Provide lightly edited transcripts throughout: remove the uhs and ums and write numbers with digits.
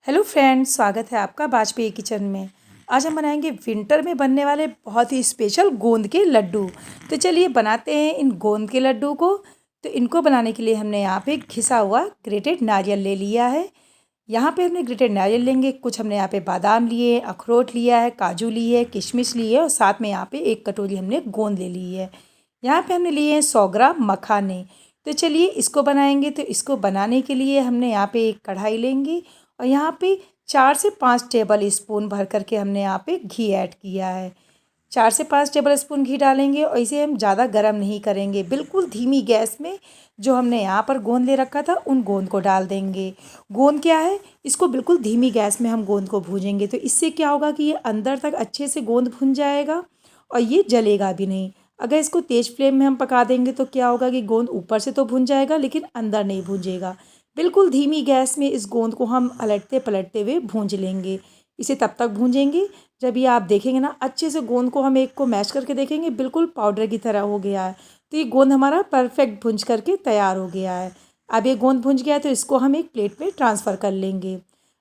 Hello friends, स्वागत है आपका वाजपेयी किचन में। आज हम बनाएंगे विंटर में बनने वाले बहुत ही स्पेशल गोंद के लड्डू। तो चलिए बनाते हैं इन गोंद के लड्डू को। तो इनको बनाने के लिए हमने यहाँ पे घिसा हुआ ग्रेटेड नारियल ले लिया है। यहाँ पे हमने ग्रेटेड नारियल लेंगे, कुछ हमने यहाँ पे बादाम लिए, अखरोट लिया है, काजू लिए है, किशमिश लिए और साथ में यहाँ पे 1 कटोरी हमने गोंद ले ली है। यहाँ पे हमने लिए हैं 100 ग्राम मखाने। तो चलिए इसको बनाएंगे। तो इसको बनाने के लिए हमने यहाँ पे एक कढ़ाई लेंगे और यहाँ पे 4 से 5 टेबल स्पून भर करके हमने यहाँ पे घी ऐड किया है। 4 से 5 टेबल स्पून घी डालेंगे और इसे हम ज़्यादा गर्म नहीं करेंगे, बिल्कुल धीमी गैस में जो हमने यहाँ पर गोंद ले रखा था उन गोंद को डाल देंगे। गोंद क्या है, इसको बिल्कुल धीमी गैस में हम गोंद को भूजेंगे। तो इससे क्या होगा कि ये अंदर तक अच्छे से गोंद भुन जाएगा और ये जलेगा भी नहीं। अगर इसको तेज़ फ्लेम में हम पका देंगे तो क्या होगा कि गोंद ऊपर से तो भुन जाएगा लेकिन अंदर नहीं भुंजेगा। बिल्कुल धीमी गैस में इस गोंद को हम पलटते पलटते हुए भूंज लेंगे। इसे तब तक भूंजेंगे जब ये आप देखेंगे ना अच्छे से गोंद को हम एक को मैश करके देखेंगे बिल्कुल पाउडर की तरह हो गया है। तो ये गोंद हमारा परफेक्ट भुंज करके तैयार हो गया है। अब ये गोंद भुंज गया है तो इसको हम एक प्लेट में ट्रांसफ़र कर लेंगे।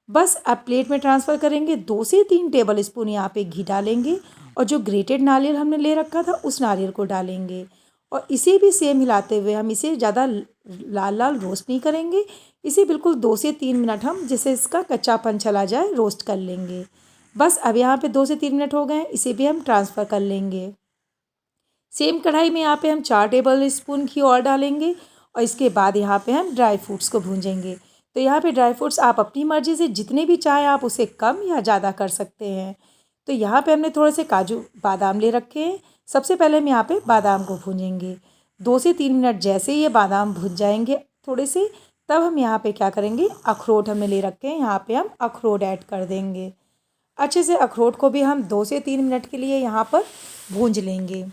बस अब प्लेट में ट्रांसफ़र करेंगे, 2 से 3 टेबल स्पून यहाँ पे घी डालेंगे और जो ग्रेटेड नारियल हमने ले रखा था उस नारियल को डालेंगे और इसे भी सेम हिलाते हुए हम इसे ज़्यादा लाल लाल रोस्ट नहीं करेंगे। इसे बिल्कुल 2 से 3 मिनट हम जिससे इसका कच्चापन चला जाए रोस्ट कर लेंगे। बस अब यहाँ पे 2 से 3 मिनट हो गए हैं, इसे भी हम ट्रांसफ़र कर लेंगे। सेम कढ़ाई में यहाँ पे हम 4 टेबल स्पून घी और डालेंगे और इसके बाद यहाँ पे हम ड्राई फ्रूट्स को भूंजेंगे। तो यहाँ पे ड्राई फ्रूट्स आप अपनी मर्ज़ी से जितने भी चाहें आप उसे कम या ज़्यादा कर सकते हैं। तो यहाँ पे हमने थोड़े से काजू बादाम ले रखे हैं। सबसे पहले हम यहाँ पे बादाम को भूंजेंगे। 2 से 3 मिनट जैसे ही ये बादाम भुन जाएंगे थोड़े से, तब हम यहाँ पे क्या करेंगे, अखरोट हमने ले रखे हैं, यहाँ पे हम अखरोट ऐड कर देंगे। अच्छे से अखरोट को भी हम 2 से 3 मिनट के लिए यहाँ पर भूंज लेंगे।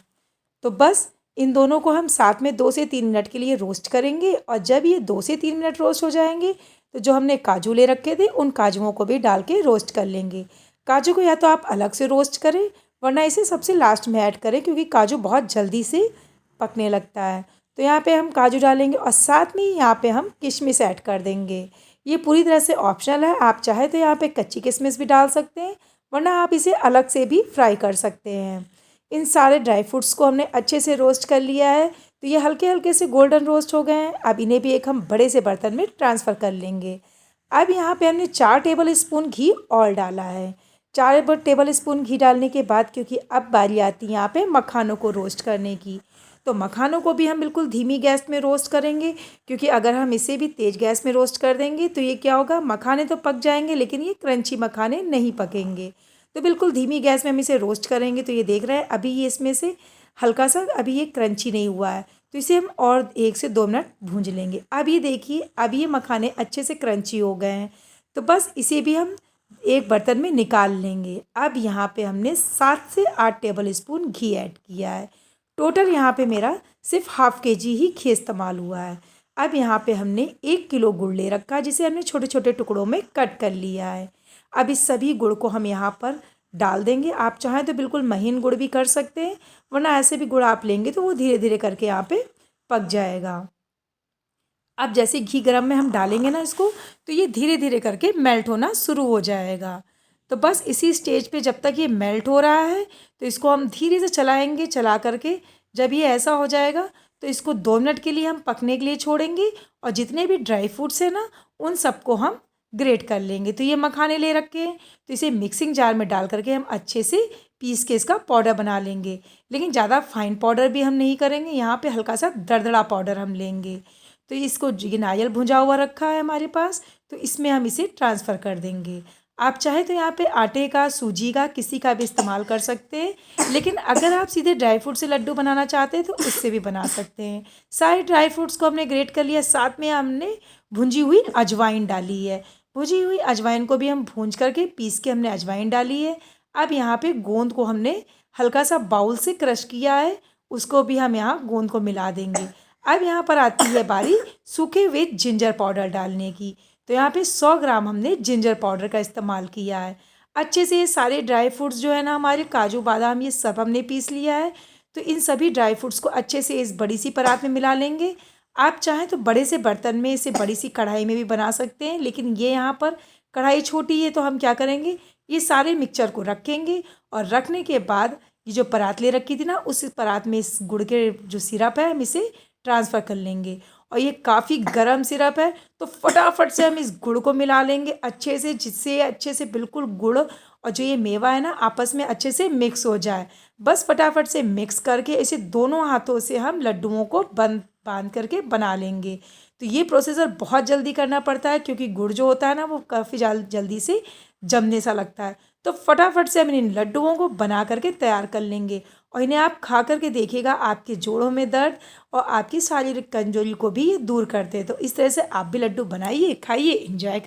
तो बस इन दोनों को हम साथ में 2 से 3 मिनट के लिए रोस्ट करेंगे और जब ये 2 से 3 मिनट रोस्ट हो जाएंगे तो जो हमने काजू ले रखे थे उन काजुओं को भी डाल के रोस्ट कर लेंगे। काजू को या तो आप अलग से रोस्ट करें वरना इसे सबसे लास्ट में ऐड करें क्योंकि काजू बहुत जल्दी से पकने लगता है। तो यहाँ पे हम काजू डालेंगे और साथ में यहाँ पे हम किशमिश ऐड कर देंगे। ये पूरी तरह से ऑप्शनल है, आप चाहे तो यहाँ पे कच्ची किशमिश भी डाल सकते हैं वरना आप इसे अलग से भी फ्राई कर सकते हैं। इन सारे ड्राई फ्रूट्स को हमने अच्छे से रोस्ट कर लिया है तो ये हल्के हल्के से गोल्डन रोस्ट हो गए हैं। अब इन्हें भी एक हम बड़े से बर्तन में ट्रांसफ़र कर लेंगे। अब यहाँ पे हमने 4 टेबल स्पून घी और डाला है। 4 टेबल स्पून घी डालने के बाद क्योंकि अब बारी आती है यहाँ पे मखानों को रोस्ट करने की, तो मखानों को भी हम बिल्कुल धीमी गैस में रोस्ट करेंगे क्योंकि अगर हम इसे भी तेज़ गैस में रोस्ट कर देंगे तो ये क्या होगा, मखाने तो पक जाएंगे लेकिन ये क्रंची मखाने नहीं पकेंगे। तो बिल्कुल धीमी गैस में हम इसे रोस्ट करेंगे। तो ये देख रहे हैं अभी ये इसमें से हल्का सा अभी ये क्रंची नहीं हुआ है तो इसे हम और 1 से 2 मिनट भूंज लेंगे। अब ये देखिए अब ये मखाने अच्छे से क्रंची हो गए हैं तो बस इसे भी हम एक बर्तन में निकाल लेंगे। अब यहाँ पे हमने 7 से 8 टेबल स्पून घी ऐड किया है। टोटल यहाँ पे मेरा सिर्फ ½ kg ही घी इस्तेमाल हुआ है। अब यहाँ पे हमने 1 किलो गुड़ ले रखा है जिसे हमने छोटे छोटे टुकड़ों में कट कर लिया है। अब इस सभी गुड़ को हम यहाँ पर डाल देंगे। आप चाहें तो बिल्कुल महीन गुड़ भी कर सकते हैं वरना ऐसे भी गुड़ आप लेंगे तो वो धीरे धीरे करके यहाँ पे पक जाएगा। अब जैसे घी गरम में हम डालेंगे ना इसको तो ये धीरे धीरे करके मेल्ट होना शुरू हो जाएगा। तो बस इसी स्टेज पे जब तक ये मेल्ट हो रहा है तो इसको हम धीरे से चलाएंगे, चला करके जब ये ऐसा हो जाएगा तो इसको 2 मिनट के लिए हम पकने के लिए छोड़ेंगे और जितने भी ड्राई फ्रूट्स हैं ना उन सबको हम ग्रेट कर लेंगे। तो ये मखाने ले रखे हैं तो इसे मिक्सिंग जार में डाल करके हम अच्छे से पीस के इसका पाउडर बना लेंगे, लेकिन ज़्यादा फाइन पाउडर भी हम नहीं करेंगे। यहाँ पे हल्का सा दरदरा पाउडर हम लेंगे। तो इसको ये नारियल भुंजा हुआ रखा है हमारे पास तो इसमें हम इसे ट्रांसफ़र कर देंगे। आप चाहे तो यहाँ पे आटे का, सूजी का, किसी का भी इस्तेमाल कर सकते हैं, लेकिन अगर आप सीधे ड्राई फ्रूट से लड्डू बनाना चाहते हैं तो उससे भी बना सकते हैं। सारे ड्राई फ्रूट्स को हमने ग्रेट कर लिया, साथ में हमने भुंजी हुई अजवाइन डाली है। भुजी हुई अजवाइन को भी हम भूंज करके पीस के हमने अजवाइन डाली है। अब यहाँ पे गोंद को हमने हल्का सा बाउल से क्रश किया है, उसको भी हम यहाँ गोंद को मिला देंगे। अब यहाँ पर आती है बारी सूखे हुए जिंजर पाउडर डालने की। तो यहाँ पे 100 ग्राम हमने जिंजर पाउडर का इस्तेमाल किया है। अच्छे से ये सारे ड्राई फ्रूट्स जो है ना हमारे काजू बादाम ये सब हमने पीस लिया है। तो इन सभी ड्राई फ्रूट्स को अच्छे से इस बड़ी सी परात में मिला लेंगे। आप चाहें तो बड़े से बर्तन में, इसे बड़ी सी कढ़ाई में भी बना सकते हैं, लेकिन ये यहाँ पर कढ़ाई छोटी है तो हम क्या करेंगे, ये सारे मिक्सचर को रखेंगे और रखने के बाद ये जो परात ले रखी थी ना, उस परात में इस गुड़ के जो सिरप है हम इसे ट्रांसफ़र कर लेंगे। और ये काफ़ी गर्म सिरप है तो फटाफट से हम इस गुड़ को मिला लेंगे अच्छे से, जिससे अच्छे से बिल्कुल गुड़ और जो ये मेवा है ना आपस में अच्छे से मिक्स हो जाए। बस फटाफट से मिक्स करके इसे दोनों हाथों से हम लड्डुओं को बंद बांध करके बना लेंगे। तो ये प्रोसीजर बहुत जल्दी करना पड़ता है क्योंकि गुड़ जो होता है ना वो काफ़ी जल्दी से जमने सा लगता है। तो फटाफट से हम इन लड्डुओं को बना करके तैयार कर लेंगे और इन्हें आप खा करके देखिएगा, आपके जोड़ों में दर्द और आपकी शारीरिक कमजोरी को भी ये दूर करते हैं। तो इस तरह से आप भी लड्डू बनाइए, खाइए, एंजॉय